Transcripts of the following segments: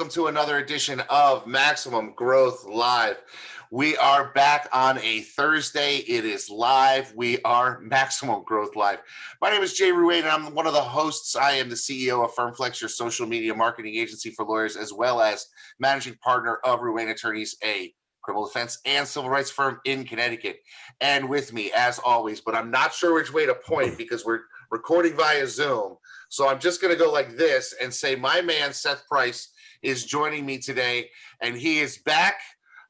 welcome to another edition of Maximum Growth Live. We are back on a Thursday. It is live. We are Maximum Growth Live. My name is Jay Ruane, and I'm one of the hosts. I am the CEO of FirmFlex, your social media marketing agency for lawyers, as well as managing partner of Ruane Attorneys, a criminal defense and civil rights firm in Connecticut. And with me, as always, but I'm not sure which way to point because we're recording via Zoom. So I'm just going to go like this and say my man, Seth Price, is joining me today, and he is back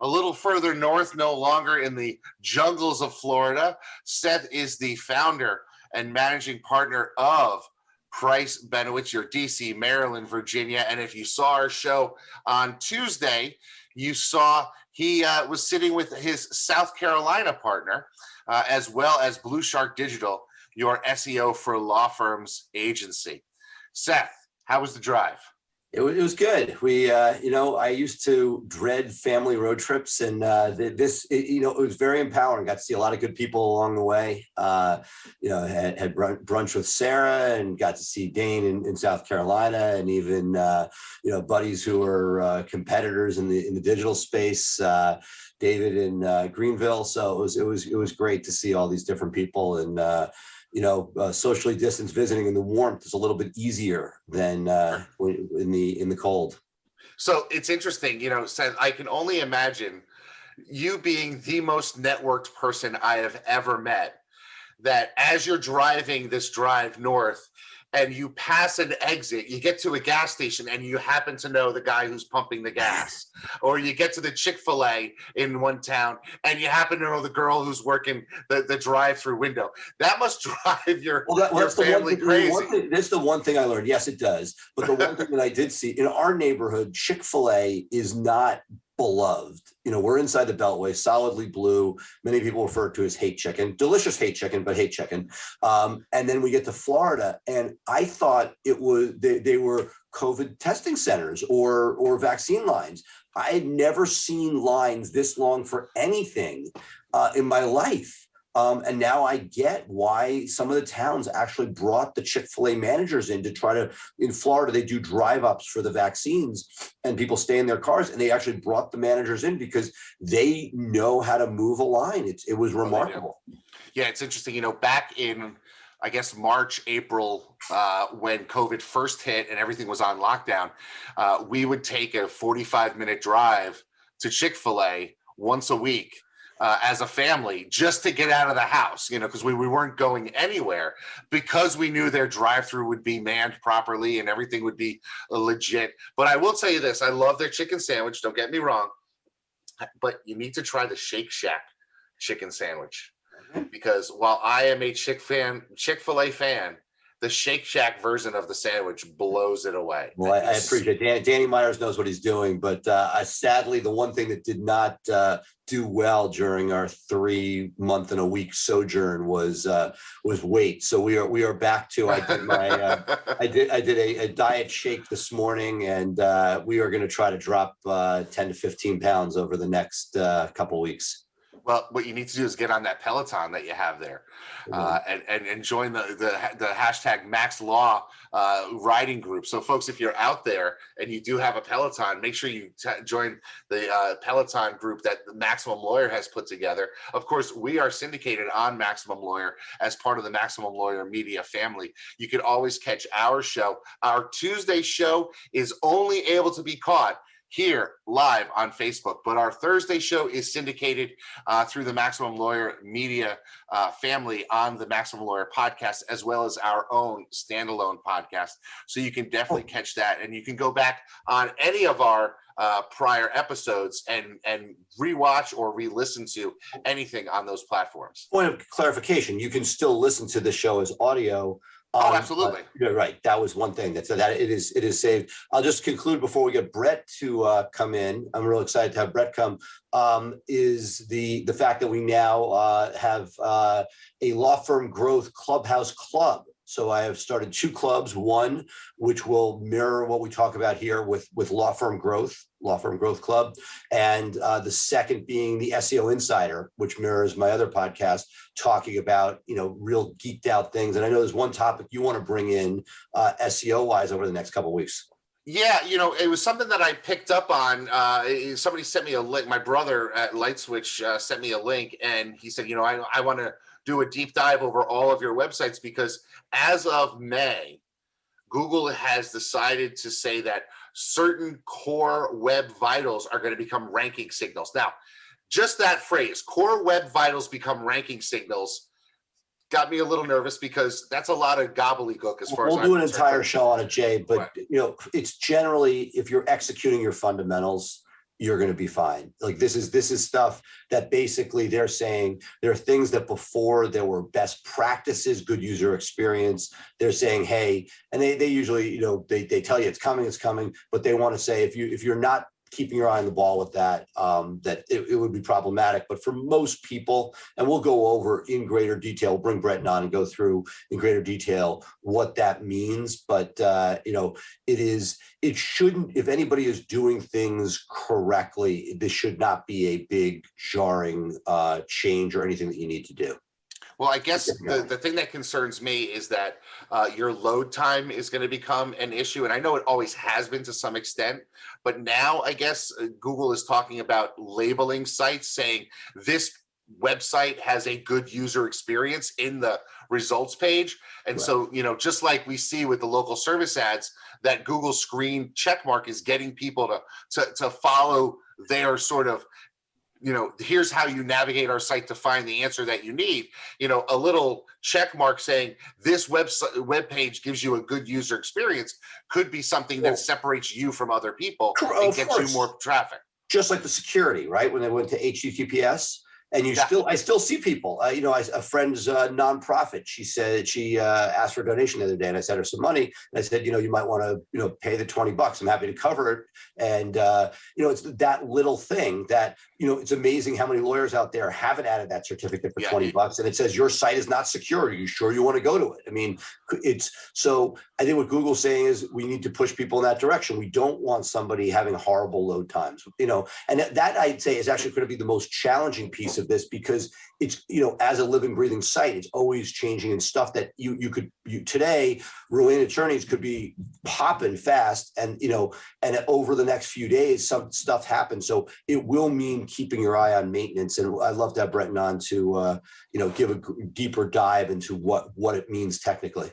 a little further north, no longer in the jungles of Florida. Seth is the founder and managing partner of Price Benowitz, your DC, Maryland, Virginia. And if you saw our show on Tuesday, you saw he was sitting with his South Carolina partner, as well as Blue Shark Digital, your SEO for law firms agency. Seth, how was the drive? It was good. I used to dread family road trips, and it was very empowering. Got to see a lot of good people along the way. Had brunch with Sarah, and got to see Dane in South Carolina, and even buddies who are competitors in the digital space. David in Greenville. So it was great to see all these different people, and socially distanced visiting in the warmth is a little bit easier than in the cold. So it's interesting, Seth, I can only imagine you being the most networked person I have ever met, that as you're driving this drive north and you pass an exit, you get to a gas station and you happen to know the guy who's pumping the gas, or you get to the Chick-fil-A in one town and you happen to know the girl who's working the drive-through window. That must drive your family crazy. That's the one thing I learned. Yes, it does. But the one thing that I did see in our neighborhood, Chick-fil-A is not beloved. We're inside the Beltway, solidly blue. Many people refer to as hate chicken, delicious hate chicken, but hate chicken. And then we get to Florida, and I thought it was they were COVID testing centers or vaccine lines. I had never seen lines this long for anything in my life. And now I get why some of the towns actually brought the Chick-fil-A managers in to try to, in Florida, they do drive-ups for the vaccines and people stay in their cars, and they actually brought the managers in because they know how to move a line. It was remarkable. Yeah, it's interesting. Back in, I guess, March, April, when COVID first hit and everything was on lockdown, we would take a 45-minute drive to Chick-fil-A once a week. As a family, just to get out of the house, because we weren't going anywhere, because we knew their drive-through would be manned properly and everything would be legit. But I will tell you this, I love their chicken sandwich, don't get me wrong, but you need to try the Shake Shack chicken sandwich, because while I am a Chick-fil-A fan, the Shake Shack version of the sandwich blows it away. Well, I appreciate it. Danny Myers knows what he's doing, but sadly, the one thing that did not do well during our 3-month and a week sojourn was weight. So we are back to, I did my I did a diet shake this morning, and we are going to try to drop 10 to 15 pounds over the next couple weeks. Well, what you need to do is get on that Peloton that you have there, and join the hashtag Max Law riding group. So, folks, if you're out there and you do have a Peloton, make sure you join the Peloton group that the Maximum Lawyer has put together. Of course, we are syndicated on Maximum Lawyer as part of the Maximum Lawyer media family. You can always catch our show. Our Tuesday show is only able to be caught here live on Facebook, but our Thursday show is syndicated through the Maximum Lawyer media family on the Maximum Lawyer podcast, as well as our own standalone podcast. So you can definitely catch that, and you can go back on any of our prior episodes and rewatch or re-listen to anything on those platforms. Point of clarification, you can still listen to the show as audio. Oh, absolutely. Right. That was one thing that it is saved. I'll just conclude before we get Brett to come in. I'm real excited to have Brett come. Is the fact that we now have a law firm growth clubhouse club. So I have started 2 clubs, one which will mirror what we talk about here with Law Firm Growth Club, and the second being the SEO Insider, which mirrors my other podcast, talking about real geeked out things. And I know there's one topic you want to bring in SEO wise over the next couple of weeks. Yeah, it was something that I picked up on. Somebody sent me a link. My brother at Light Switch sent me a link, and he said, I want to do a deep dive over all of your websites because as of May, Google has decided to say that certain core web vitals are going to become ranking signals. Now, just that phrase, core web vitals become ranking signals, got me a little nervous because that's a lot of gobbledygook as far as we'll do an entire show on it, Jay. But right. It's generally, if you're executing your fundamentals, you're going to be fine. Like this is stuff that basically they're saying there are things that before there were best practices, good user experience. They're saying, hey, and they usually, they tell you it's coming, but they want to say if you're not keeping your eye on the ball with that, that it would be problematic. But for most people, and we'll go over in greater detail, we'll bring Brett on and go through in greater detail what that means. But, it shouldn't, if anybody is doing things correctly, this should not be a big jarring change or anything that you need to do. Well, I guess the thing that concerns me is that your load time is going to become an issue. And I know it always has been to some extent, but now I guess Google is talking about labeling sites, saying this website has a good user experience in the results page. And so, just like we see with the local service ads, that Google screen checkmark is getting people to follow their sort of, here's how you navigate our site to find the answer that you need. A little check mark saying this web page gives you a good user experience could be something that separates you from other people and gets you more traffic. Just like the security, right? When they went to HTTPS. And I still see people, a friend's nonprofit. She said she asked for a donation the other day, and I sent her some money. And I said, you might want to, pay the $20. I'm happy to cover it. And, it's that little thing that, it's amazing how many lawyers out there haven't added that certificate for $20. And it says your site is not secure. Are you sure you want to go to it? I mean, so I think what Google's saying is we need to push people in that direction. We don't want somebody having horrible load times, and that I'd say is actually going to be the most challenging piece of this, because it's, as a living, breathing site, it's always changing, and stuff that you today, Ruane attorneys could be popping fast, and and over the next few days some stuff happens. So it will mean keeping your eye on maintenance. And I'd love to have Brett on to give a deeper dive into what it means technically.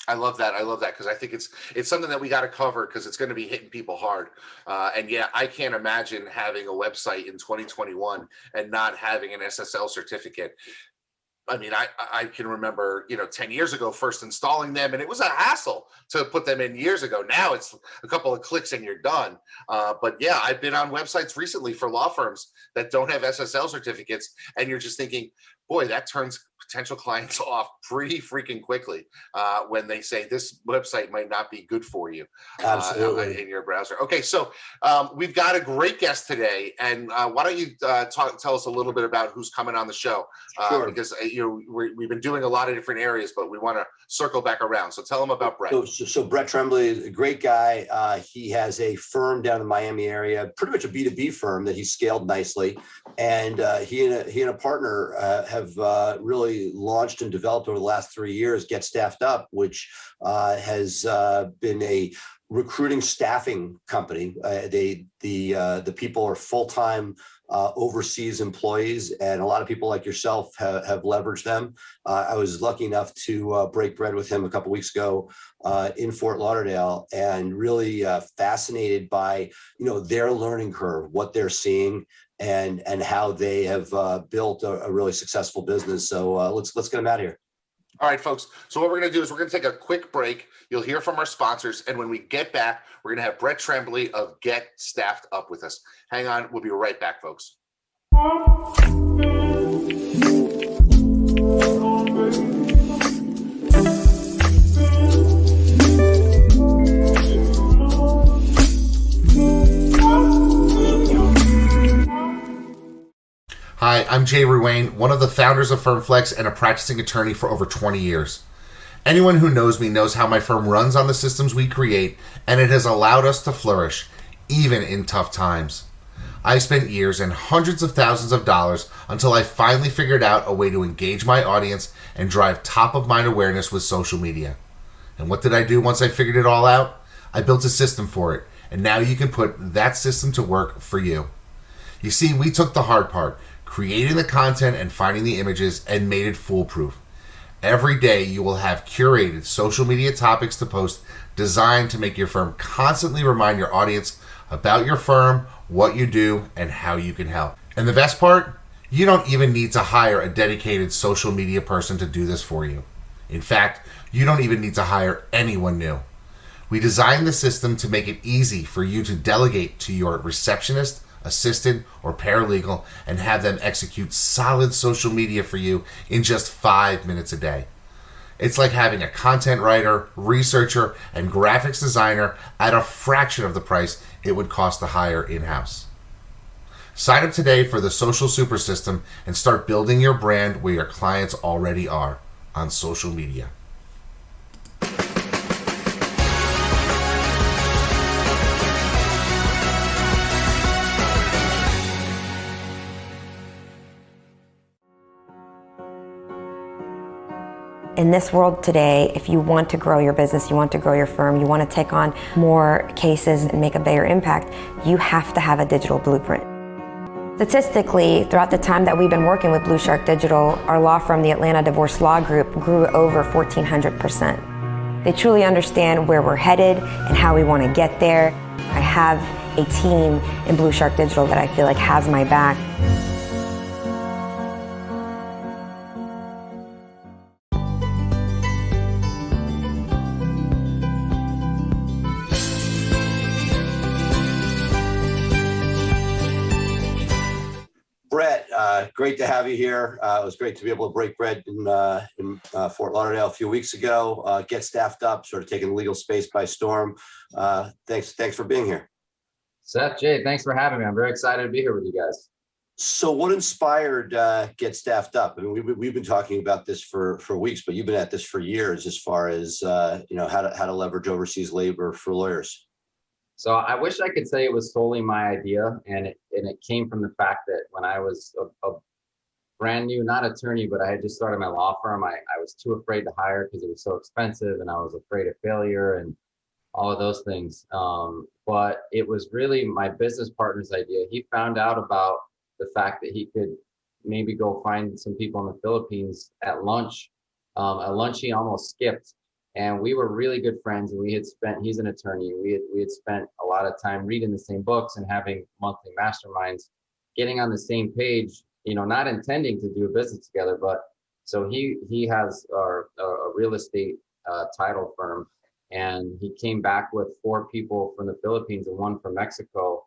I love that because I think it's something that we got to cover because it's going to be hitting people hard. And I can't imagine having a website in 2021 and not having an SSL certificate. I mean, I can remember, 10 years ago first installing them, and it was a hassle to put them in years ago. Now it's a couple of clicks and you're done. But I've been on websites recently for law firms that don't have SSL certificates, and you're just thinking, boy, that turns potential clients off pretty freaking quickly when they say this website might not be good for you in your browser. Okay, so we've got a great guest today, and why don't you tell us a little bit about who's coming on the show? Sure. Because we've been doing a lot of different areas, but we want to circle back around. So tell them about Brett. So Brett Trembly is a great guy. He has a firm down in the Miami area, pretty much a B2B firm that he's scaled nicely, and he and a partner have really launched and developed over the last 3 years GetStaffedUp, which has been a recruiting staffing company. The people are full-time overseas employees, and a lot of people like yourself have leveraged them. I was lucky enough to break bread with him a couple weeks ago in Fort Lauderdale, and really fascinated by their learning curve, what they're seeing, and how they have built a really successful business. So let's get them out of here. All right, folks. So what we're going to do is we're going to take a quick break. You'll hear from our sponsors. And when we get back, we're going to have Brett Trembly of GetStaffedUp with us. Hang on. We'll be right back, folks. Hi, I'm Jay Ruane, one of the founders of FirmFlex and a practicing attorney for over 20 years. Anyone who knows me knows how my firm runs on the systems we create, and it has allowed us to flourish, even in tough times. I spent years and hundreds of thousands of dollars until I finally figured out a way to engage my audience and drive top-of-mind awareness with social media. And what did I do once I figured it all out? I built a system for it, and now you can put that system to work for you. You see, we took the hard part, creating the content and finding the images, and made it foolproof. Every day you will have curated social media topics to post designed to make your firm constantly remind your audience about your firm, what you do, and how you can help. And the best part? You don't even need to hire a dedicated social media person to do this for you. In fact, you don't even need to hire anyone new. We designed the system to make it easy for you to delegate to your receptionist, assistant, or paralegal and have them execute solid social media for you in just 5 minutes a day. It's like having a content writer, researcher, and graphics designer at a fraction of the price it would cost to hire in-house. Sign up today for the Social Super System and start building your brand where your clients already are, on social media. In this world today, if you want to grow your business, you want to grow your firm, you want to take on more cases and make a bigger impact, you have to have a digital blueprint. Statistically, throughout the time that we've been working with Blue Shark Digital, our law firm, the Atlanta Divorce Law Group, grew over 1,400%. They truly understand where we're headed and how we want to get there. I have a team in Blue Shark Digital that I feel like has my back. Brett, great to have you here. It was great to be able to break bread in Fort Lauderdale a few weeks ago. Get Staffed Up, sort of taking legal space by storm. Thanks for being here. Seth, Jay, thanks for having me. I'm very excited to be here with you guys. So what inspired Get Staffed Up? I mean, we've been talking about this for weeks, but you've been at this for years as far as how to leverage overseas labor for lawyers. So I wish I could say it was solely my idea, and it came from the fact that when I was a brand new, not attorney, but I had just started my law firm, I was too afraid to hire because it was so expensive, and I was afraid of failure and all of those things. But it was really my business partner's idea. He found out about the fact that he could maybe go find some people in the Philippines at lunch. At lunch he almost skipped. And we were really good friends, and he's an attorney. We had spent a lot of time reading the same books and having monthly masterminds, getting on the same page, not intending to do a business together, but so he has a real estate title firm, and he came back with 4 people from the Philippines and 1 from Mexico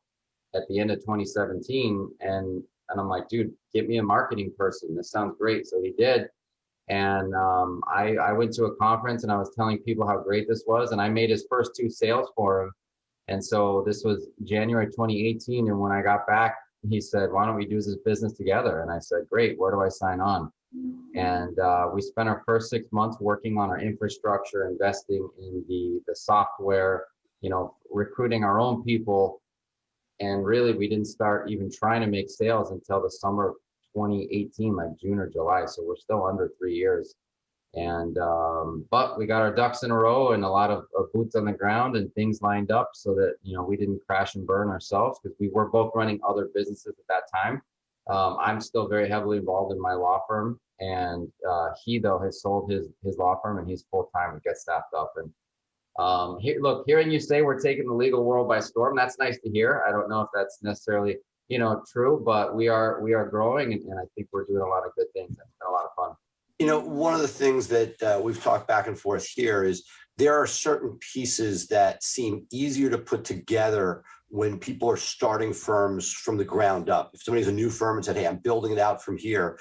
at the end of 2017. And I'm like, dude, get me a marketing person. This sounds great. So he did. And I went to a conference and I was telling people how great this was, and I made his first 2 sales for him. And so this was January 2018. And when I got back, he said, why don't we do this business together? And I said, great, where do I sign on? And we spent our first 6 months working on our infrastructure, investing in the software, recruiting our own people. And really, we didn't start even trying to make sales until the summer of 2018, like June or July. So we're still under 3 years. And but we got our ducks in a row and a lot of boots on the ground and things lined up so that we didn't crash and burn ourselves, because we were both running other businesses at that time. I'm still very heavily involved in my law firm, and he though has sold his law firm and he's full-time with Get Staffed Up. And hearing you say we're taking the legal world by storm, that's nice to hear. I don't know if that's necessarily true, but we are growing, and I think we're doing a lot of good things. It's been a lot of fun. One of the things that we've talked back and forth here is there are certain pieces that seem easier to put together when people are starting firms from the ground up. If somebody's a new firm and said, hey, I'm building it out from here,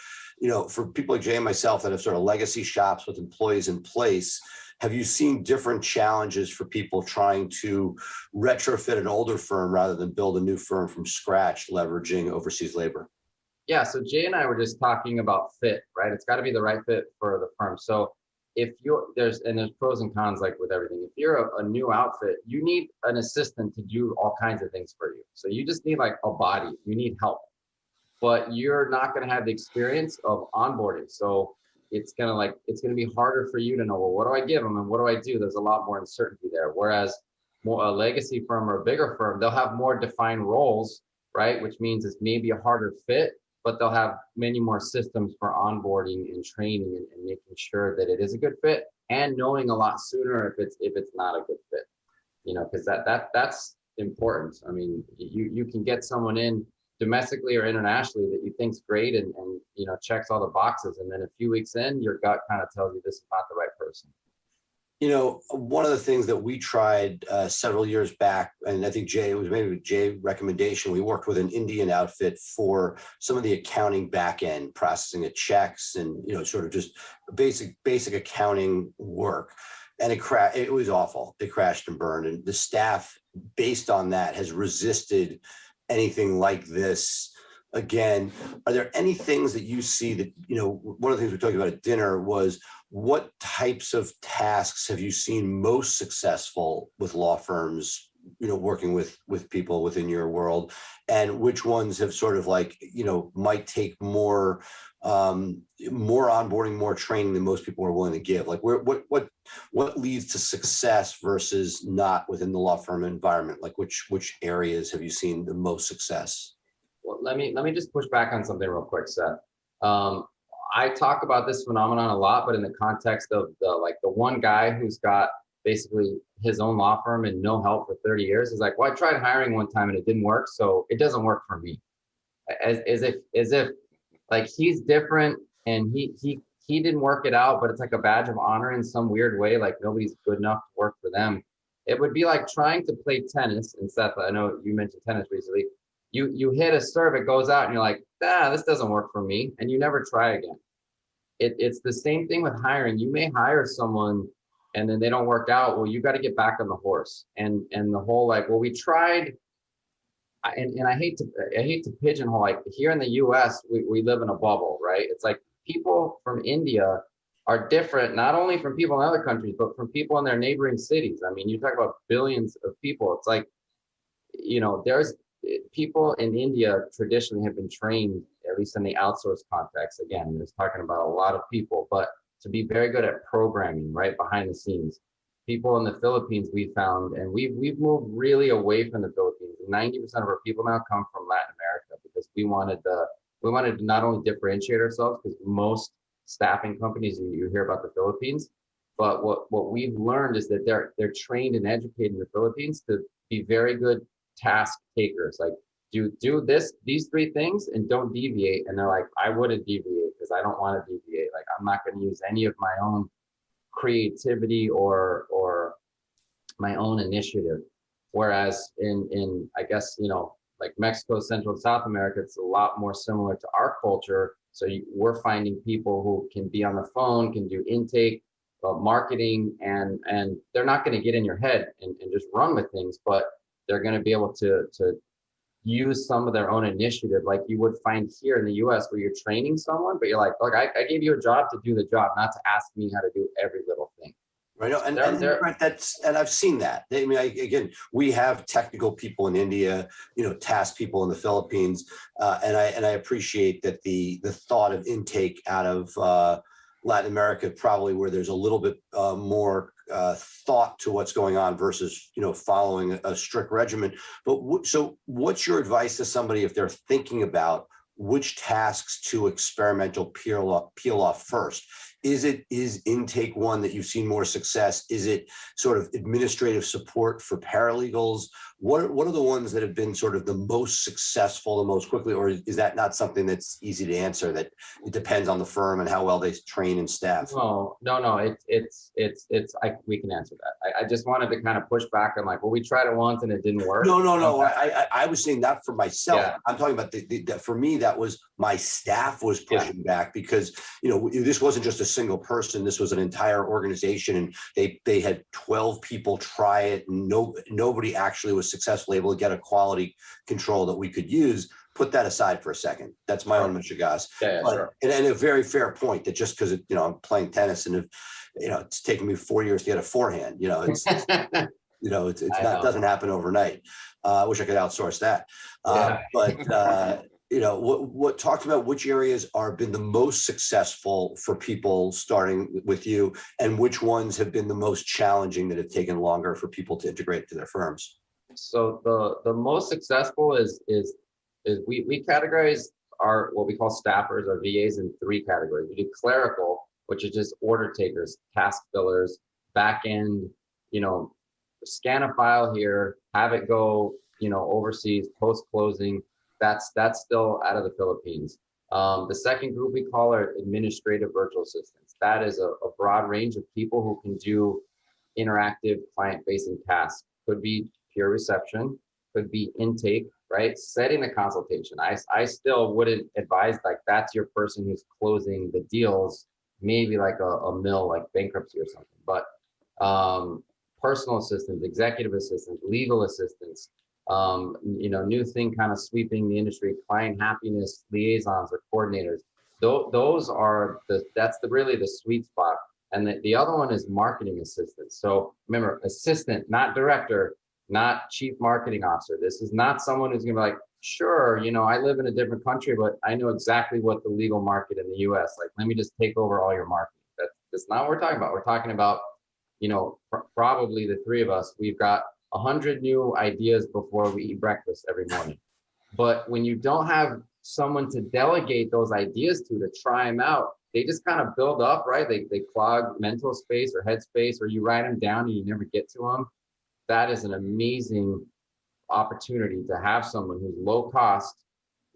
for people like Jay and myself that have sort of legacy shops with employees in place, have you seen different challenges for people trying to retrofit an older firm rather than build a new firm from scratch, leveraging overseas labor? Yeah, so Jay and I were just talking about fit, right? It's got to be the right fit for the firm. So if there's pros and cons, like with everything. If you're a new outfit, you need an assistant to do all kinds of things for you. So you just need like a body, you need help, but you're not going to have the experience of onboarding. So it's going to be harder for you to know, well, what do I give them and what do I do? There's a lot more uncertainty there. Whereas more a legacy firm or a bigger firm, they'll have more defined roles, right? Which means it's maybe a harder fit, but they'll have many more systems for onboarding and training and making sure that it is a good fit, and knowing a lot sooner if it's not a good fit, because that's important. I mean, you can get someone in domestically or internationally that you think's great and checks all the boxes, and then a few weeks in, your gut kind of tells you this is not the right person. One of the things that we tried several years back, and I think it was maybe Jay recommendation, we worked with an Indian outfit for some of the accounting back end, processing of checks and, sort of just basic accounting work. And it was awful. It crashed and burned. And the staff, based on that, has resisted anything like this. Again, are there any things that you see that, one of the things we talked about at dinner was, what types of tasks have you seen most successful with law firms, working with people within your world, and which ones have sort of might take more onboarding, more training than most people are willing to give? Like what leads to success versus not within the law firm environment? Like which areas have you seen the most success? Well, let me just push back on something real quick, Seth. I talk about this phenomenon a lot, but in the context of the one guy who's got basically his own law firm and no help for 30 years. He's like, well, I tried hiring one time and it didn't work, so it doesn't work for me. As if like he's different and he didn't work it out, but it's like a badge of honor in some weird way, like nobody's good enough to work for them. It would be like trying to play tennis. And Seth, I know you mentioned tennis recently. You hit a serve, it goes out, and you're like, this doesn't work for me, and you never try again. It's the same thing with hiring. You may hire someone and then they don't work out. Well, you got to get back on the horse. And the whole well, we tried, and I hate to pigeonhole, like here in the US, we live in a bubble, right? It's like people from India are different, not only from people in other countries, but from people in their neighboring cities. I mean, you talk about billions of people. It's like, there's people in India traditionally have been trained, at least in the outsource context. Again, it's talking about a lot of people, but to be very good at programming, right, behind the scenes. People in the Philippines we found, and we've moved really away from the Philippines. 90% of our people now come from Latin America because we wanted to not only differentiate ourselves, because most staffing companies you hear about the Philippines, but what we've learned is that they're trained and educated in the Philippines to be very good task takers. Like, do these three things and don't deviate. And they're like, I wouldn't deviate because I don't want to deviate. Like, I'm not going to use any of my own creativity or my own initiative. Whereas in I guess, like Mexico, Central and South America, it's a lot more similar to our culture. So we're finding people who can be on the phone, can do intake, marketing, and they're not going to get in your head and just run with things, but they're going to be able to use some of their own initiative, like you would find here in the US, where you're training someone, but you're like, look, I gave you a job to do the job, not to ask me how to do every little thing. Right. And I've seen that. I mean, again, we have technical people in India, task people in the Philippines, and I appreciate that the thought of intake out of Latin America, probably where there's a little bit more thought to what's going on versus following a strict regimen. But so what's your advice to somebody if they're thinking about which tasks to experimental peel off first? Is intake one that you've seen more success? Is it sort of administrative support for paralegals? What are the ones that have been sort of the most successful, the most quickly, or is that not something that's easy to answer, that it depends on the firm and how well they train and staff? No. We can answer that. I just wanted to kind of push back on like, well, we tried it once and it didn't work. No. I was saying that for myself. Yeah. I'm talking about for me, that was my staff was pushing back because, this wasn't just a single person. This was an entire organization, and they had 12 people try it. And nobody actually was successfully able to get a quality control that we could use. Put that aside for a second. That's my own Michigas. Sure. And a very fair point that just because I'm playing tennis and it's taken me 4 years to get a forehand. It's doesn't happen overnight. I wish I could outsource that. what talked about which areas are been the most successful for people starting with you, and which ones have been the most challenging that have taken longer for people to integrate to their firms. So the most successful is we categorize our what we call staffers or VAs in 3 categories. We do clerical, which is just order takers, task fillers, back end, scan a file here, have it go, overseas, post closing. That's still out of the Philippines. The second group we call our administrative virtual assistants. That is a broad range of people who can do interactive client-facing tasks. Could be pure reception, could be intake, right? Setting the consultation. I still wouldn't advise like that's your person who's closing the deals, maybe like a mill like bankruptcy or something. But personal assistants, executive assistants, legal assistants, new thing kind of sweeping the industry, client happiness liaisons or coordinators. Those are that's really the sweet spot. And the other one is marketing assistants. So remember, assistant, not director, not chief marketing officer. This is not someone who's gonna be like, sure, I live in a different country, but I know exactly what the legal market in the US, like, let me just take over all your marketing. That's not what we're talking about. We're talking about, probably the 3 of us, we've got 100 new ideas before we eat breakfast every morning. But when you don't have someone to delegate those ideas to try them out, they just kind of build up, right? They clog mental space or head space, or you write them down and you never get to them. That is an amazing opportunity to have someone who's low cost,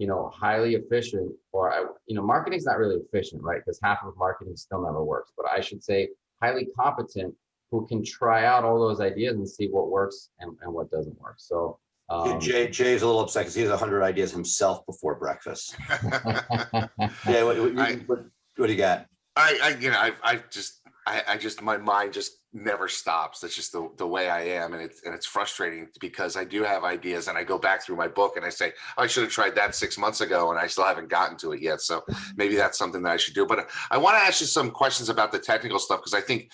highly efficient, or, marketing's not really efficient, right? Because half of marketing still never works, but I should say highly competent, who can try out all those ideas and see what works and what doesn't work. So Jay's a little upset because he has 100 ideas himself before breakfast. Yeah, what do you got? I just my mind just never stops. That's just the way I am, and it's frustrating because I do have ideas, and I go back through my book and I say, oh, I should have tried that 6 months ago, and I still haven't gotten to it yet. So maybe that's something that I should do. But I want to ask you some questions about the technical stuff, because I think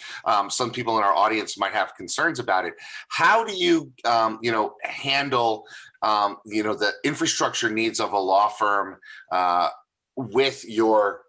some people in our audience might have concerns about it. How do you handle the infrastructure needs of a law firm with your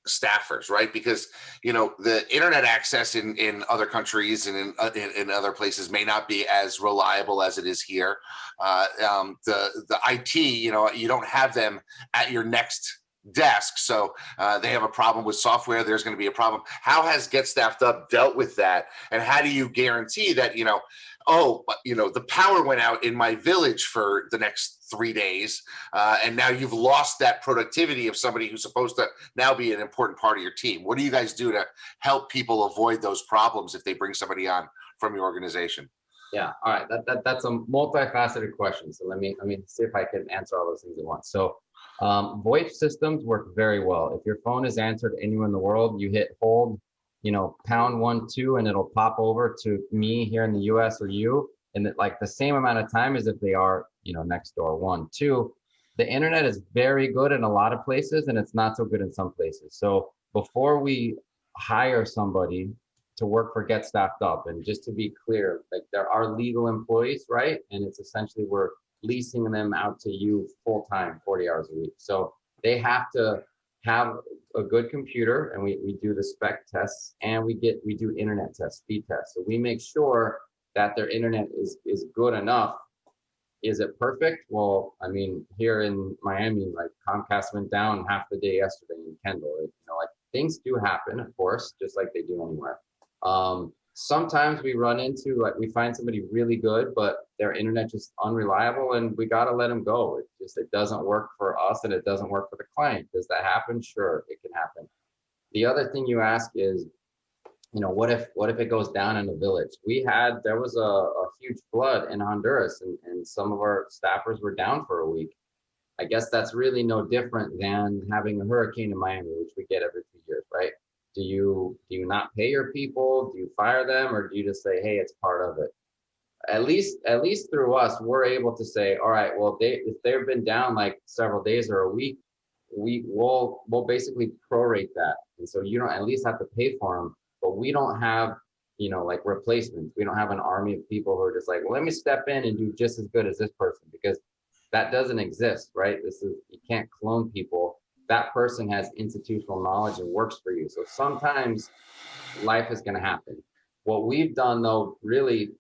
staffers, right? Because the internet access in other countries and in other places may not be as reliable as it is here. The IT, you don't have them at your next desk, so they have a problem with software. There's going to be a problem. How has GetStaffedUp dealt with that, and how do you guarantee that the power went out in my village for the next 3 days, and now you've lost that productivity of somebody who's supposed to now be an important part of your team? What do you guys do to help people avoid those problems if they bring somebody on from your organization? Yeah, all right, that's a multifaceted question. So let me see if I can answer all those things at once. So VoIP systems work very well. If your phone is answered anywhere in the world, you hit hold, #12, and it'll pop over to me here in the US or you, and like the same amount of time as if they are, next door. 1, 2, the internet is very good in a lot of places, and it's not so good in some places. So before we hire somebody to work for GetStaffedUp, and just to be clear, like, there are legal employees, right? And it's essentially we're leasing them out to you full time, 40 hours a week. So they have to have a good computer, and we do the spec tests, and we do internet tests, speed tests. So we make sure that their internet is good enough. Is it perfect? Well, I mean, here in Miami, like, Comcast went down half the day yesterday in Kendall. Like, things do happen, of course, just like they do anywhere. Sometimes we run into, like, we find somebody really good, but their internet just unreliable, and we got to let them go. It doesn't work for us, and it doesn't work for the client. Does that happen? Sure, it can happen. The other thing you ask is, what if it goes down in a village? There was a huge flood in Honduras, and some of our staffers were down for a week. I guess that's really no different than having a hurricane in Miami, which we get every 2 years, right? Do you not pay your people? Do you fire them, or do you just say, hey, it's part of it? At least through us, we're able to say, all right, well, if they've been down like several days or a week, we'll basically prorate that, and so you don't at least have to pay for them. But we don't have like replacements. We don't have an army of people who are just like, well, let me step in and do just as good as this person, because that doesn't exist, right? You can't clone people. That person has institutional knowledge and works for you. So sometimes life is going to happen. What we've done though, really,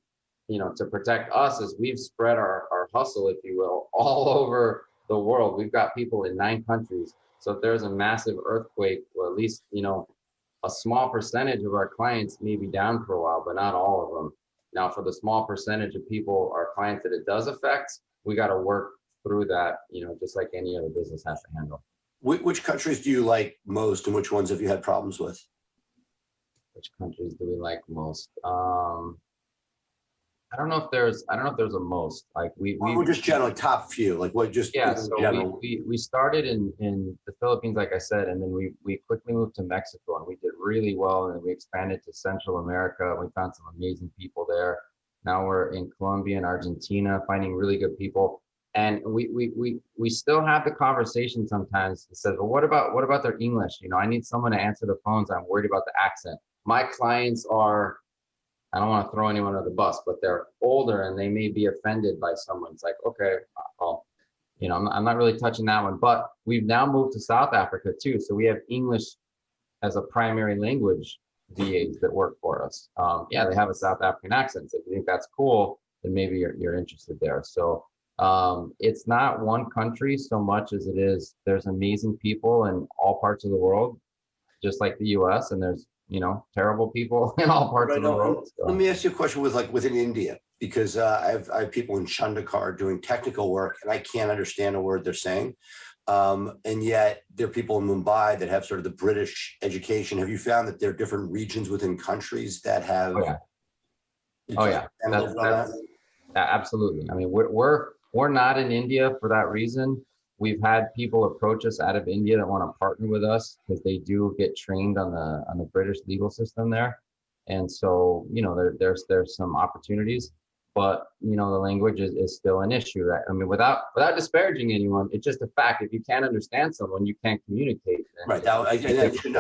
to protect us is we've spread our hustle, if you will, all over the world. We've got people in 9 countries. So if there's a massive earthquake, or at least, a small percentage of our clients may be down for a while, but not all of them. Now, for the small percentage of people, our clients that it does affect, we got to work through that, just like any other business has to handle. Which countries do you like most, and which ones have you had problems with? Which countries do we like most? I don't know if there's a most. Like we're just generally top few. Like what? Just So we started in the Philippines, like I said, and then we quickly moved to Mexico, and we did really well, and we expanded to Central America. We found some amazing people there. Now we're in Colombia and Argentina, finding really good people. And we still have the conversation sometimes. It says, well, what about their English? I need someone to answer the phones. I'm worried about the accent. My clients are, I don't want to throw anyone under the bus, but they're older and they may be offended by someone. It's like, okay, well, I'm not really touching that one. But we've now moved to South Africa too. So we have English as a primary language VAs that work for us. They have a South African accent. So if you think that's cool, then maybe you're interested there. So it's not one country so much as it is, there's amazing people in all parts of the world, just like the US, and there's, terrible people in all parts of the world. So. Let me ask you a question within India, because I have people in Chandigarh doing technical work and I can't understand a word they're saying. And yet there are people in Mumbai that have sort of the British education. Have you found that there are different regions within countries that have? Oh yeah. Absolutely. I mean, we're not in India for that reason. We've had people approach us out of India that want to partner with us because they do get trained on the British legal system there. And so, there's some opportunities, but the language is still an issue. Right? I mean, without disparaging anyone, it's just a fact. If you can't understand someone, you can't communicate. Right. I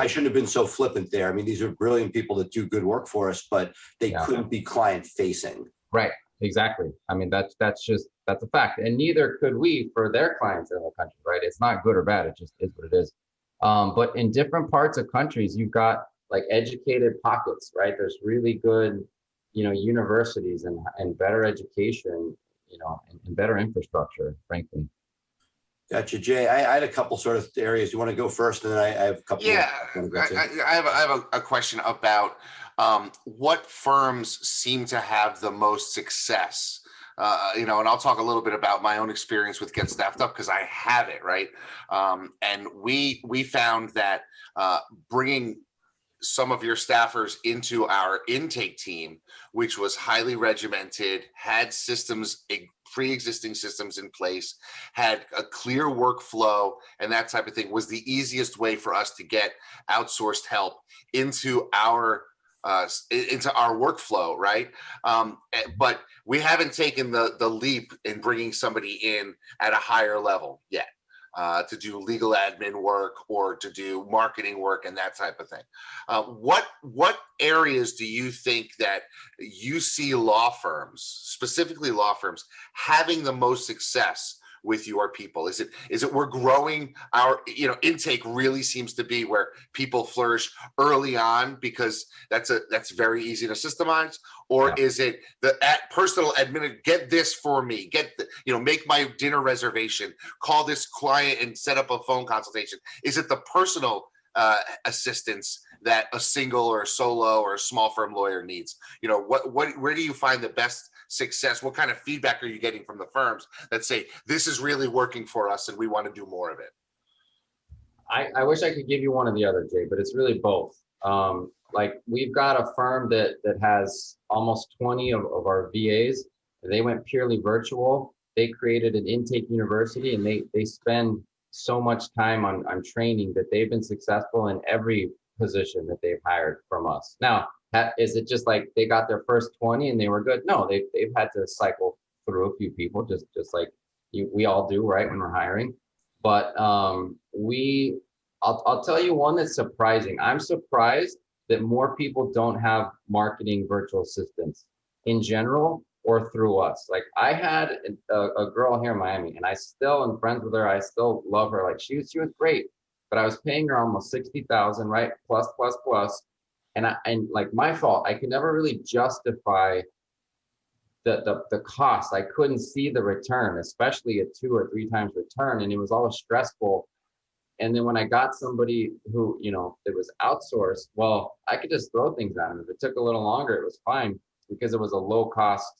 shouldn't have been so flippant there. I mean, these are brilliant people that do good work for us, but they couldn't be client facing. Right. Exactly. I mean, that's a fact. And neither could we for their clients in the country, right? It's not good or bad. It just is what it is. But in different parts of countries, you've got like educated pockets, right? There's really good, universities and better education, and better infrastructure, frankly. Gotcha, Jay. I had a couple sort of areas. You want to go first, and then I have a couple. Yeah, I have a question about what firms seem to have the most success. And I'll talk a little bit about my own experience with GetStaffedUp because I have it, right? And we found that bringing some of your staffers into our intake team, which was highly regimented, had pre-existing systems in place, had a clear workflow and that type of thing, was the easiest way for us to get outsourced help into our workflow, right? But we haven't taken the leap in bringing somebody in at a higher level yet. To do legal admin work or to do marketing work and that type of thing. What areas do you think that you see law firms, specifically law firms, having the most success with your people? Is it we're growing our, intake really seems to be where people flourish early on because that's very easy to systemize, or is it the personal admin, get this for me, make my dinner reservation, call this client and set up a phone consultation? Is it the personal assistance that a single or a solo or a small firm lawyer needs? Where do you find the best success? What kind of feedback are you getting from the firms that say this is really working for us and we want to do more of it? I wish I could give you one or the other, Jay, but it's really both. Like we've got a firm that has almost 20 of our VAs. They went purely virtual. They created an intake university and they spend so much time on training that they've been successful in every position that they've hired from us. Now, is it just like they got their first 20 and they were good? No, they've had to cycle through a few people, just like we all do, right, when we're hiring. But I'll tell you one that's surprising. I'm surprised that more people don't have marketing virtual assistants. In general, or through us. Like I had a girl here in Miami, and I still am friends with her. I still love her. Like she was great, but I was paying her almost 60,000, right? Plus, plus, plus. And like my fault, I could never really justify the cost. I couldn't see the return, especially a 2 or 3 times return. And it was always stressful. And then when I got somebody who, you know, it was outsourced, well, I could just throw things at them. If it took a little longer, it was fine because it was a low cost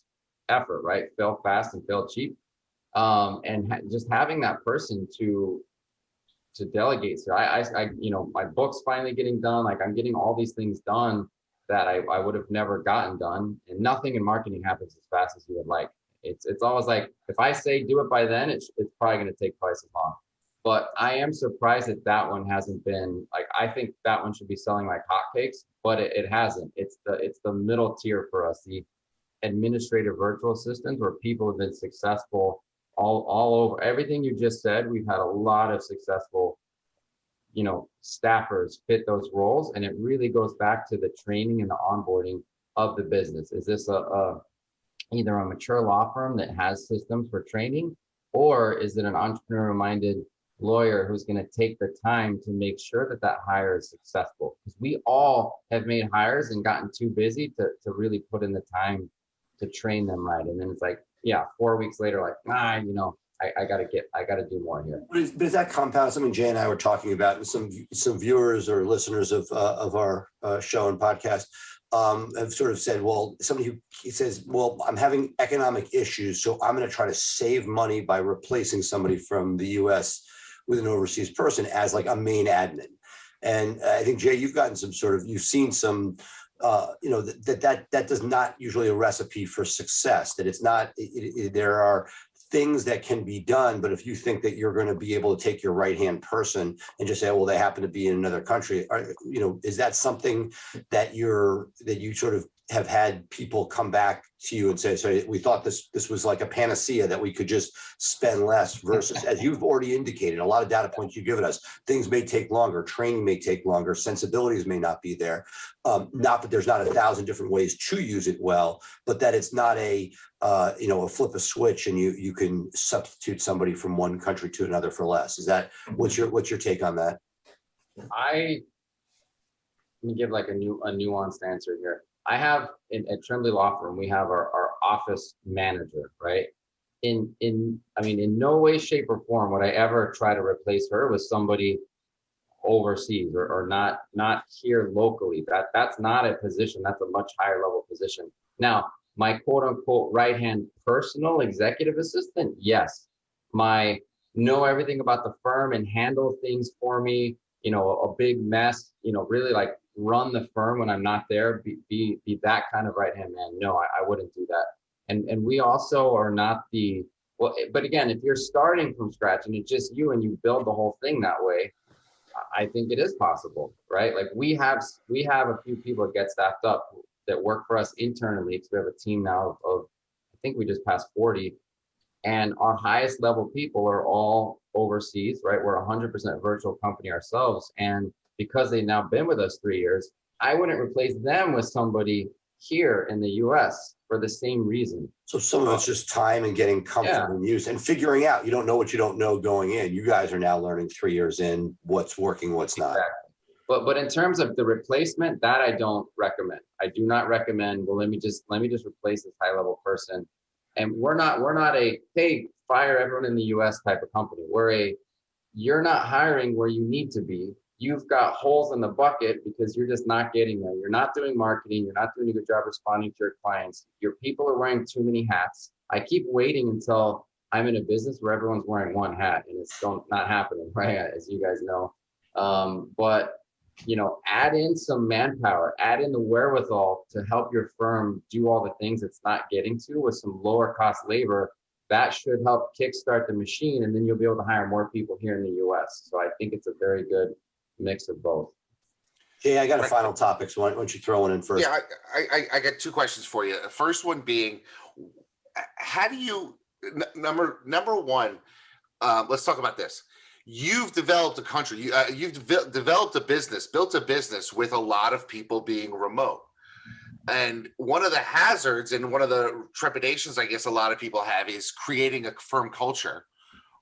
effort, right? Fail fast and fail cheap. Just having that person to delegate. So I, you know, my book's finally getting done. Like I'm getting all these things done that I would have never gotten done. And nothing in marketing happens as fast as you would like. It's always like, if I say do it by then, it's probably going to take twice as long. But I am surprised that that one hasn't been like, I think that one should be selling like hotcakes, but it hasn't. It's the middle tier for us, the administrative virtual assistants, where people have been successful all over. Everything you just said, we've had a lot of successful, you know, staffers fit those roles. And it really goes back to the training and the onboarding of the business. Is this either a mature law firm that has systems for training, or is it an entrepreneur-minded lawyer who's going to take the time to make sure that that hire is successful? Because we all have made hires and gotten too busy to really put in the time to train them right. And then it's like, yeah, 4 weeks later, like, you know, I gotta do more here. But is that compound something Jay and I were talking about, and some viewers or listeners of our show and podcast have sort of said, well, somebody who says, well, I'm having economic issues, so I'm going to try to save money by replacing somebody from the US with an overseas person as like a main admin. And I think, Jay, you've seen some, you know, that does not usually a recipe for success, that it's not, there are things that can be done, but if you think that you're going to be able to take your right-hand person and just say, well, they happen to be in another country, you know, is that something that you sort of have had people come back to you and say, so we thought this was like a panacea that we could just spend less, versus, as you've already indicated, a lot of data points you've given us, things may take longer, training may take longer, sensibilities may not be there. Not that there's not 1,000 different ways to use it well, but that it's not a flip a switch and you can substitute somebody from one country to another for less. Is that, what's your take on that? Let me give like a nuanced answer here. I have at Trembly Law Firm, we have our office manager, right? In no way, shape, or form would I ever try to replace her with somebody overseas or not here locally. That's not a position. That's a much higher level position. Now, my quote unquote right-hand personal executive assistant, yes. My know everything about the firm and handle things for me, you know, a big mess, you know, really like run the firm when I'm not there, be that kind of right-hand man. No, I wouldn't do that. And we also are not but again, if you're starting from scratch and it's just you and you build the whole thing that way, I think it is possible, right? Like we have a few people that GetStaffedUp that work for us internally, because we have a team now of, I think we just passed 40, and our highest level people are all overseas, right? We're a 100% virtual company ourselves. And because they've now been with us 3 years, I wouldn't replace them with somebody here in the US for the same reason. So some of it's just time and getting comfortable and use and figuring out. You don't know what you don't know going in. You guys are now learning 3 years in what's working, what's not. Exactly. But in terms of the replacement, that I don't recommend. I do not recommend, well, let me just replace this high level person. And we're not a, hey, fire everyone in the US type of company. You're not hiring where you need to be. You've got holes in the bucket because you're just not getting there. You're not doing marketing. You're not doing a good job responding to your clients. Your people are wearing too many hats. I keep waiting until I'm in a business where everyone's wearing one hat, and it's not happening, right? As you guys know. But, you know, add in some manpower, add in the wherewithal to help your firm do all the things it's not getting to with some lower cost labor. That should help kickstart the machine, and then you'll be able to hire more people here in the US. So I think it's a very good mix of both. Jay, I got a final topic, so why don't you throw one in first? Yeah, I got 2 questions for you. The first one being, how do you, number one, let's talk about this. You've developed a country, you've developed a business, built a business with a lot of people being remote. And one of the hazards and one of the trepidations I guess a lot of people have is creating a firm culture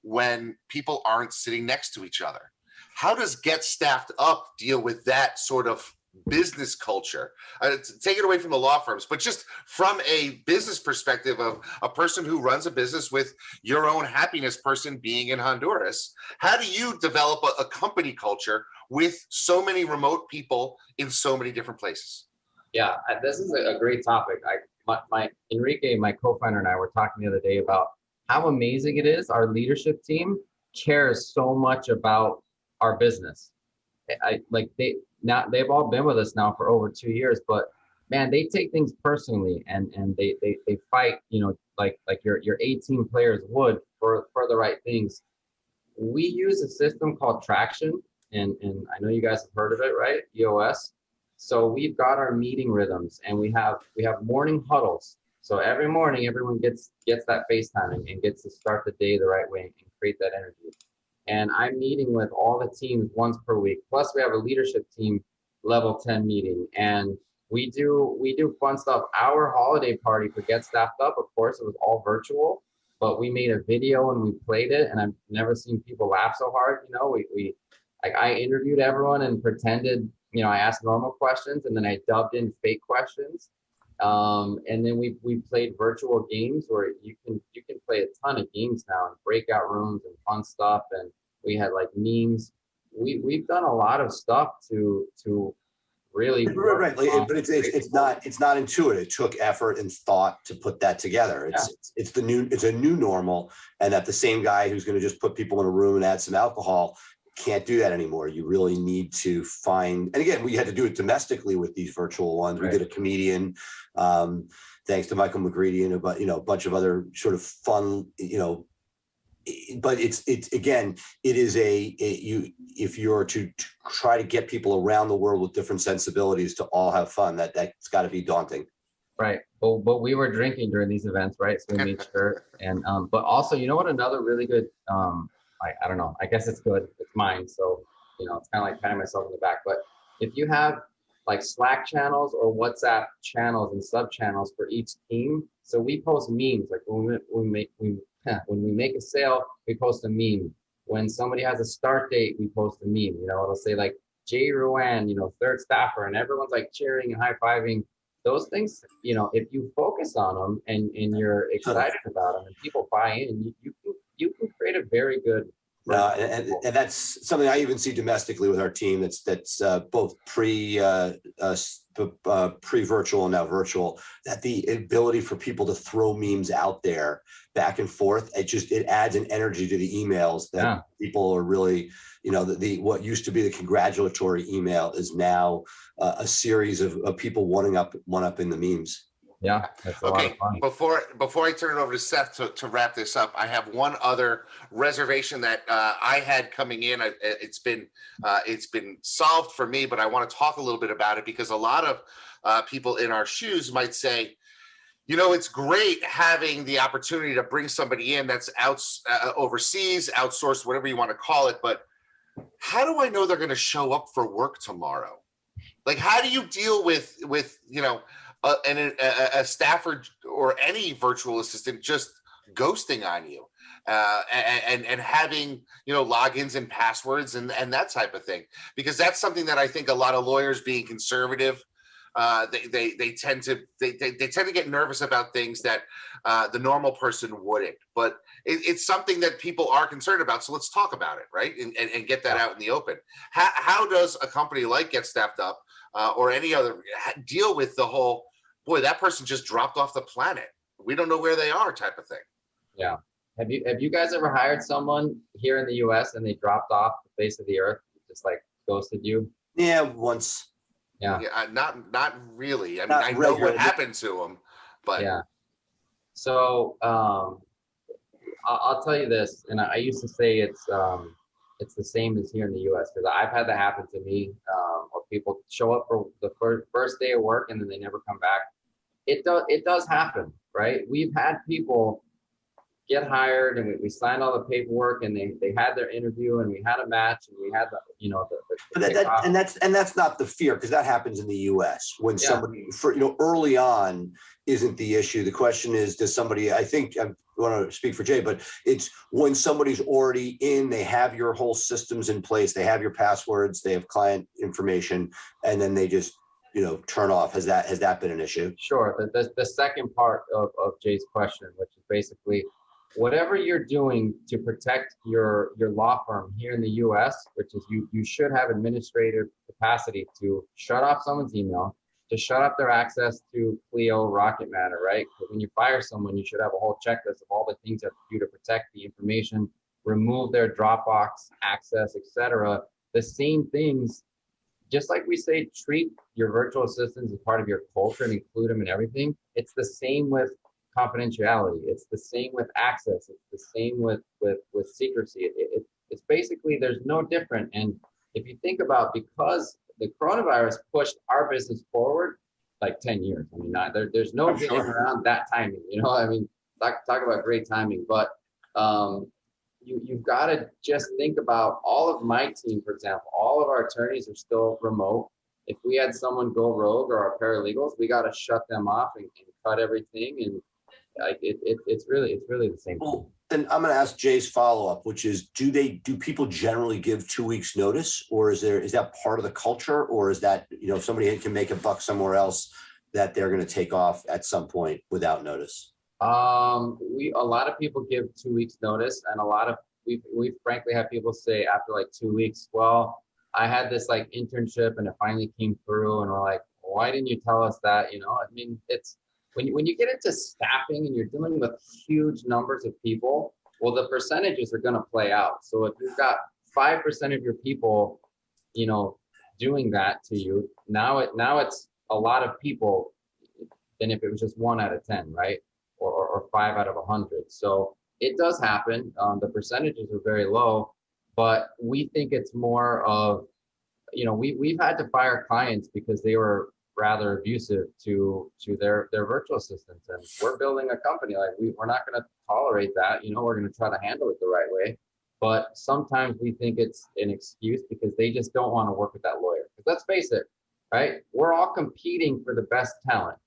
when people aren't sitting next to each other. How does Get Staffed Up deal with that sort of business culture? Take it away from the law firms, but just from a business perspective of a person who runs a business with your own happiness person being in Honduras, how do you develop a company culture with so many remote people in so many different places? Yeah, this is a great topic. My Enrique, my co-founder, and I were talking the other day about how amazing it is. Our leadership team cares so much about our business. They've all been with us now for over 2 years, but man, they take things personally and they fight, like your 18 players would for the right things. We use a system called Traction, and I know you guys have heard of it, right? EOS. So we've got our meeting rhythms, and we have morning huddles. So every morning, everyone gets that FaceTime and gets to start the day the right way and create that energy. And I'm meeting with all the teams once per week. Plus, we have a leadership team level 10 meeting, and we do fun stuff. Our holiday party for Get Staffed Up, of course, it was all virtual, but we made a video and we played it, and I've never seen people laugh so hard. I interviewed everyone and pretended, I asked normal questions, and then I dubbed in fake questions. And then we played virtual games where you can play a ton of games now in breakout rooms and fun stuff. And we had like memes. We've done a lot of stuff to really right. But it's not intuitive. It took effort and thought to put that together. It's a new normal, and that the same guy who's going to just put people in a room and add some alcohol can't do that anymore. You really need to find, and again, we had to do it domestically with these virtual ones. Right. We did a comedian, thanks to Michael McGreedy and a bunch of other sort of fun, but it's again, it is if you're to try to get people around the world with different sensibilities to all have fun, that's got to be daunting. Right. But we were drinking during these events, right? So we made sure. And but also, what another really good I don't know, I guess it's good. It's mine. So, it's kind of like patting myself in the back. But if you have like Slack channels or WhatsApp channels and sub channels for each team, so we post memes. Like when we make a sale, we post a meme. When somebody has a start date, we post a meme. It'll say like Jay Ruan, third staffer, and everyone's like cheering and high fiving. Those things, if you focus on them and you're excited about them and people buy in, you can create a very good. And that's something I even see domestically with our team. That's both pre-virtual and now virtual. That the ability for people to throw memes out there back and forth, it adds an energy to the emails that people are really, what used to be the congratulatory email is now a series of people one up in the memes. Yeah. That's a lot of fun. Before I turn it over to Seth to wrap this up, I have one other reservation that I had coming in. It's been solved for me, but I want to talk a little bit about it because a lot of people in our shoes might say, it's great having the opportunity to bring somebody in that's overseas, outsourced, whatever you want to call it. But how do I know they're going to show up for work tomorrow? Like, how do you deal with a staffer or any virtual assistant just ghosting on you and having logins and passwords and that type of thing? Because that's something that I think a lot of lawyers, being conservative, they tend to get nervous about things that the normal person wouldn't. But it's something that people are concerned about. So let's talk about it, right? And get that out in the open. How does a company like Get Staffed Up or any other deal with the whole, boy, that person just dropped off the planet, we don't know where they are type of thing? Yeah. Have you guys ever hired someone here in the US and they dropped off the face of the earth, just like ghosted you? Yeah, once. Yeah. Not really. I mean, I know what happened to them, but yeah. So I'll tell you this, and I used to say it's the same as here in the US, because I've had that happen to me, or people show up for the first day of work and then they never come back. It does happen, right? We've had people get hired, and we signed all the paperwork, and they had their interview, and we had a match, and we had the, you know, and that's not the fear, because that happens in the US when somebody, for, you know, early on isn't the issue. The question is, does somebody, I think I want to speak for Jay, but it's when somebody's already in, they have your whole systems in place, they have your passwords, they have client information, and then they just, you know, turn off. Has that been an issue? Sure. The second part of Jay's question, which is basically whatever you're doing to protect your law firm here in the US, which is you should have administrative capacity to shut off someone's email, to shut off their access to Clio, Rocket Matter, right? But when you fire someone, you should have a whole checklist of all the things you have to do to protect the information, remove their Dropbox access, etc. The same things, just like we say, treat your virtual assistants as part of your culture and include them in everything. It's the same with confidentiality. It's the same with access. It's the same with secrecy. It's basically, there's no different. And if you think about, because the coronavirus pushed our business forward like 10 years. I mean, there's no getting around that timing. You know, I mean, talk about great timing. But you've got to just think about all of my team, for example. All of our attorneys are still remote. If we had someone go rogue, or our paralegals, we got to shut them off and cut everything. And like it's really the same. Well, then I'm going to ask Jay's follow-up, which is, do people generally give 2 weeks notice, or is that part of the culture, or is that, you know, if somebody can make a buck somewhere else, that they're going to take off at some point without notice? A lot of people give 2 weeks notice, and a lot of we frankly have people say after like 2 weeks, well, I had this like internship and it finally came through, and we're like, why didn't you tell us that? You know, I mean, it's when you get into staffing and you're dealing with huge numbers of people, well, the percentages are going to play out. So if you've got 5% of your people, you know, doing that to you, now it's a lot of people than if it was just 1 out of 10, right? Or 5 out of 100. So it does happen. The percentages are very low, but we think it's more of, you know, we've had to fire clients because they were rather abusive to their virtual assistants, and we're building a company, like we're not going to tolerate that. You know, we're going to try to handle it the right way, but sometimes we think it's an excuse because they just don't want to work with that lawyer. Because let's face it, right? We're all competing for the best talent.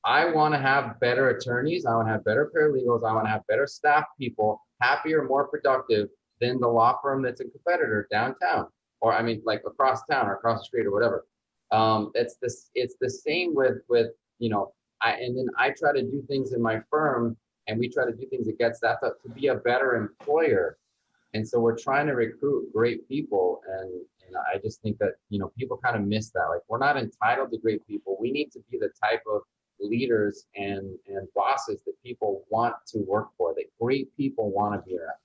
I want to have better attorneys. I want to have better paralegals. I want to have better staff people, happier, more productive than the law firm that's a competitor downtown, or I mean, like across town or across the street or whatever. It's the same with you know, I try to do things in my firm, and we try to do things that GetStaffedUp to be a better employer. And so we're trying to recruit great people, and I just think that, you know, people kind of miss that. Like, we're not entitled to great people. We need to be the type of leaders and bosses that people want to work for, that great people want to be around.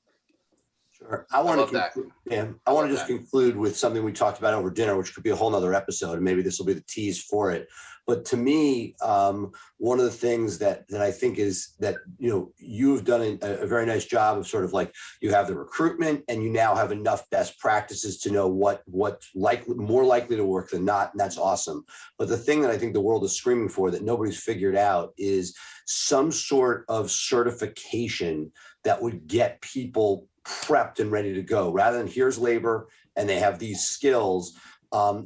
Sure. I want to just conclude with something we talked about over dinner, which could be a whole nother episode, and maybe this will be the tease for it. But to me, one of the things that I think is that, you know, you've done a very nice job of sort of like, you have the recruitment, and you now have enough best practices to know what's more likely to work than not, and that's awesome. But the thing that I think the world is screaming for that nobody's figured out is some sort of certification that would get people prepped and ready to go, rather than here's labor and they have these skills,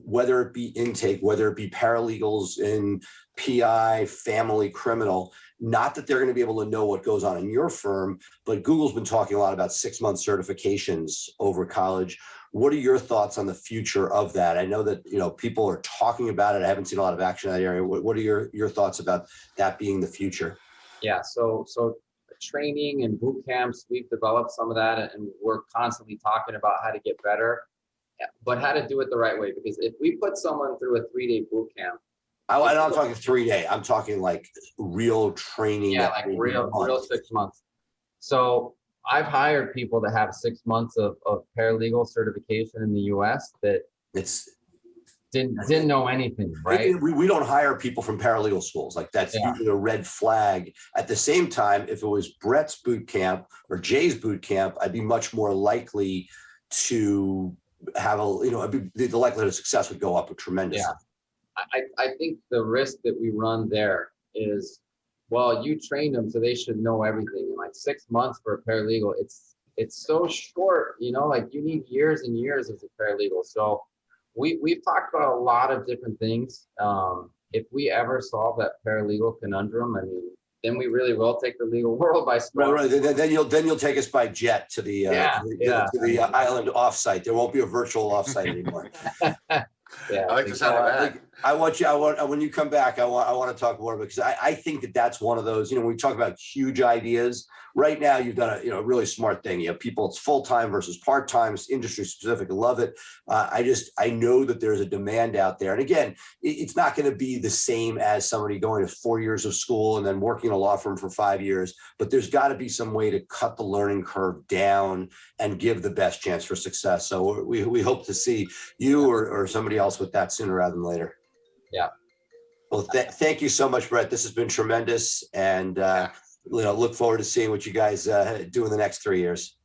whether it be intake, whether it be paralegals in PI, family, criminal. Not that they're going to be able to know what goes on in your firm, but Google's been talking a lot about 6-month certifications over college. What are your thoughts on the future of that? I know that, you know, people are talking about it. I haven't seen a lot of action in that area. What are your thoughts about that being the future? Yeah, so training and boot camps, we've developed some of that, and we're constantly talking about how to get better, but how to do it the right way. Because if we put someone through a 3-day boot camp, I'm not talking 3-day. I'm talking like real training. Yeah, like real 6 months. So I've hired people that have 6 months of paralegal certification in the US that didn't know anything, right? We don't hire people from paralegal schools. Like, that's usually a red flag. At the same time, if it was Brett's boot camp or Jay's boot camp, I'd be much more likely to have the likelihood of success would go up tremendously. Yeah. I think the risk that we run there is, well, you trained them, so they should know everything. And like, like 6 months for a paralegal. It's so short, you know, like you need years and years as a paralegal. So we've talked about a lot of different things. If we ever solve that paralegal conundrum, I mean, then we really will take the legal world by storm. Right. Then you'll take us by jet to the island offsite. There won't be a virtual offsite anymore. Yeah, I like the sound of that. I want when you come back, I want to talk more because I think that's one of those, you know, when we talk about huge ideas right now, you've done a really smart thing. You have people, it's full-time versus part-time, it's industry specific. I love it. I know that there's a demand out there. And again, it's not going to be the same as somebody going to 4 years of school and then working in a law firm for 5 years, but there's got to be some way to cut the learning curve down and give the best chance for success. So we hope to see you or somebody else with that sooner rather than later. Yeah. Well, thank you so much, Brett. This has been tremendous. And, look forward to seeing what you guys do in the next 3 years.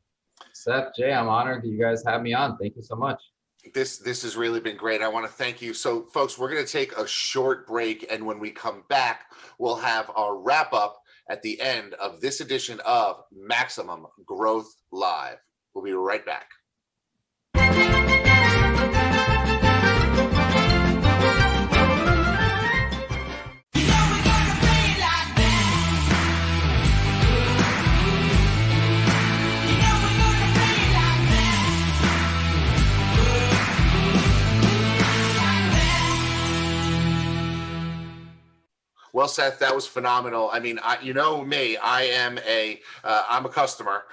Seth, Jay, I'm honored that you guys have me on. Thank you so much. This has really been great. I want to thank you. So, folks, we're going to take a short break. And when we come back, we'll have our wrap up at the end of this edition of Maximum Growth Live. We'll be right back. Well, Seth, that was phenomenal. I mean, you know me, I'm a customer,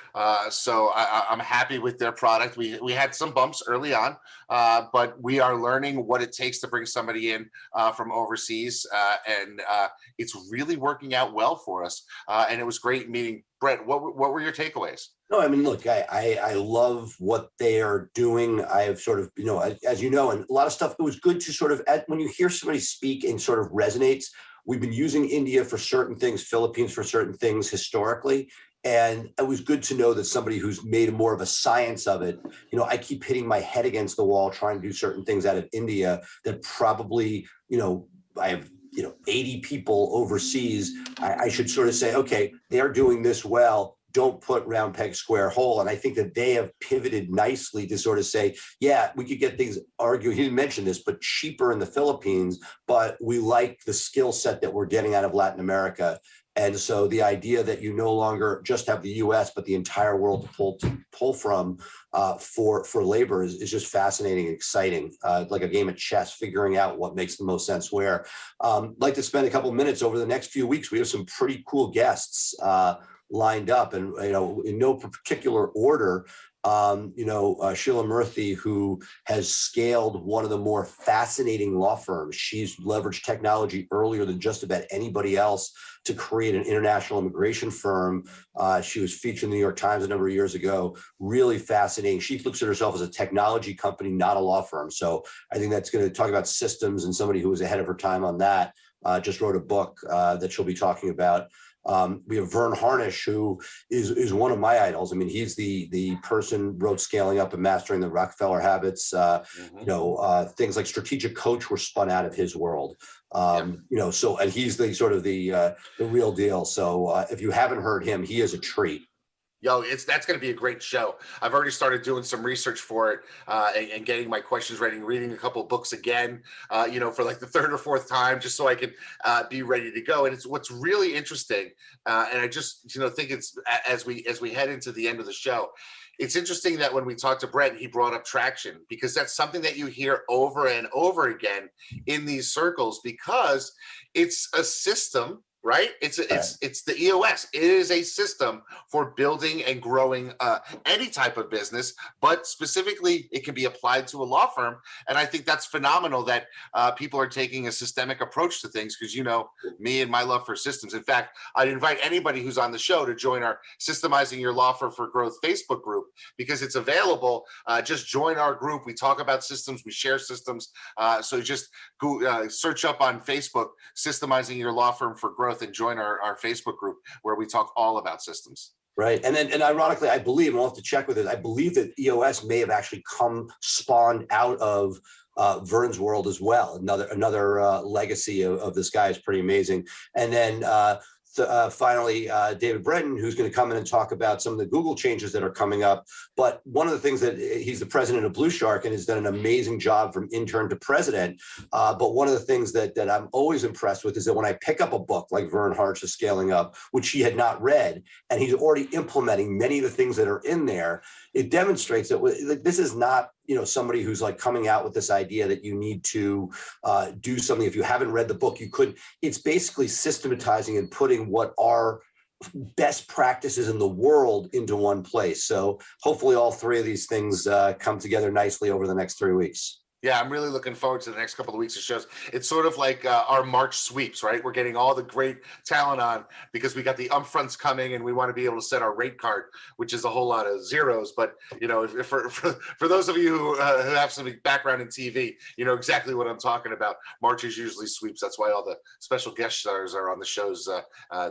so I'm happy with their product. We had some bumps early on, but we are learning what it takes to bring somebody in from overseas, and it's really working out well for us. And it was great meeting Brett. What were your takeaways? No, I mean, look, I love what they are doing. I have sort of, as you know, and a lot of stuff, it was good to sort of, when you hear somebody speak and sort of resonates. We've been using India for certain things, Philippines for certain things historically. And it was good to know that somebody who's made more of a science of it, I keep hitting my head against the wall trying to do certain things out of India that probably, I have, 80 people overseas. I should sort of say, okay, they're doing this well. Don't put round peg square hole. And I think that they have pivoted nicely to sort of say, yeah, we could get things argued. He didn't mention this, but cheaper in the Philippines, but we like the skill set that we're getting out of Latin America. And so the idea that you no longer just have the US, but the entire world to pull from for labor is just fascinating and exciting, like a game of chess, figuring out what makes the most sense where. I'd like to spend a couple of minutes over the next few weeks. We have some pretty cool guests lined up, and in no particular order. Sheila Murthy, who has scaled one of the more fascinating law firms. She's leveraged technology earlier than just about anybody else to create an international immigration firm. She was featured in the New York Times a number of years ago. Really fascinating. She looks at herself as a technology company, not a law firm. So I think that's going to talk about systems, and somebody who was ahead of her time on that just wrote a book that she'll be talking about. We have Vern Harnish, who is one of my idols. I mean, he's the person wrote Scaling Up and Mastering the Rockefeller Habits. Things like Strategic Coach were spun out of his world. And he's the sort of the real deal. So if you haven't heard him, he is a treat. That's going to be a great show. I've already started doing some research for it and getting my questions ready, reading a couple of books again, for like the third or fourth time, just so I can be ready to go. And it's what's really interesting. And I just, think it's as we head into the end of the show, it's interesting that when we talked to Brett, he brought up traction, because that's something that you hear over and over again in these circles, because it's a system. Right? It's the EOS. It is a system for building and growing any type of business, but specifically it can be applied to a law firm. And I think that's phenomenal that people are taking a systemic approach to things, because me and my love for systems. In fact, I'd invite anybody who's on the show to join our Systemizing Your Law Firm for Growth Facebook group, because it's available. Just join our group. We talk about systems. We share systems. So just go search up on Facebook, Systemizing Your Law Firm for Growth, and join our Facebook group where we talk all about systems. Right. And ironically, I believe, and I'll have to check with it, I believe that EOS may have actually spawned out of Vern's world as well. Another legacy of this guy is pretty amazing. And then finally David Breton, who's going to come in and talk about some of the Google changes that are coming up. But one of the things that he's the president of Blue Shark and has done an amazing job from intern to president. But one of the things that I'm always impressed with is that when I pick up a book like Vern Harsh's Scaling Up, which he had not read, and he's already implementing many of the things that are in there, it demonstrates that this is not, somebody who's like coming out with this idea that you need to do something. If you haven't read the book, you could. It's basically systematizing and putting what are best practices in the world into one place. So hopefully all three of these things come together nicely over the next 3 weeks. Yeah, I'm really looking forward to the next couple of weeks of shows. It's sort of like our March sweeps, right? We're getting all the great talent on because we got the upfronts coming and we want to be able to set our rate card, which is a whole lot of zeros. But, for those of you who have some background in TV, you know exactly what I'm talking about. March is usually sweeps. That's why all the special guest stars are on the shows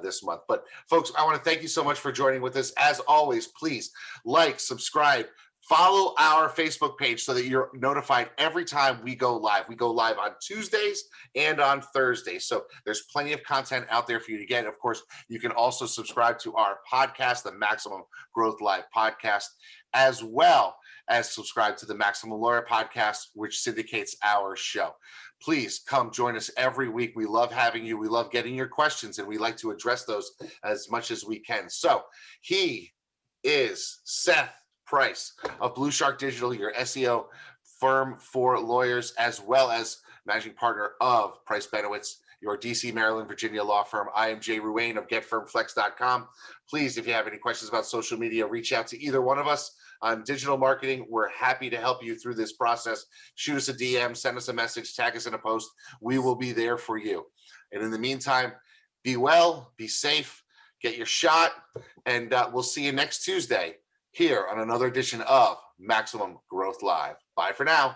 this month. But folks, I want to thank you so much for joining with us. As always, please like, subscribe, follow our Facebook page so that you're notified every time we go live. We go live on Tuesdays and on Thursdays. So there's plenty of content out there for you to get. Of course, you can also subscribe to our podcast, the Maximum Growth Live podcast, as well as subscribe to the Maximum Lawyer podcast, which syndicates our show. Please come join us every week. We love having you. We love getting your questions, and we like to address those as much as we can. So he is Seth Price of Blue Shark Digital, your SEO firm for lawyers, as well as managing partner of Price Benowitz, your DC, Maryland, Virginia law firm. I am Jay Ruane of GetFirmFlex.com. Please, if you have any questions about social media, reach out to either one of us on digital marketing. We're happy to help you through this process. Shoot us a DM, send us a message, tag us in a post. We will be there for you. And in the meantime, be well, be safe, get your shot, and we'll see you next Tuesday here on another edition of Maximum Growth Live. Bye for now.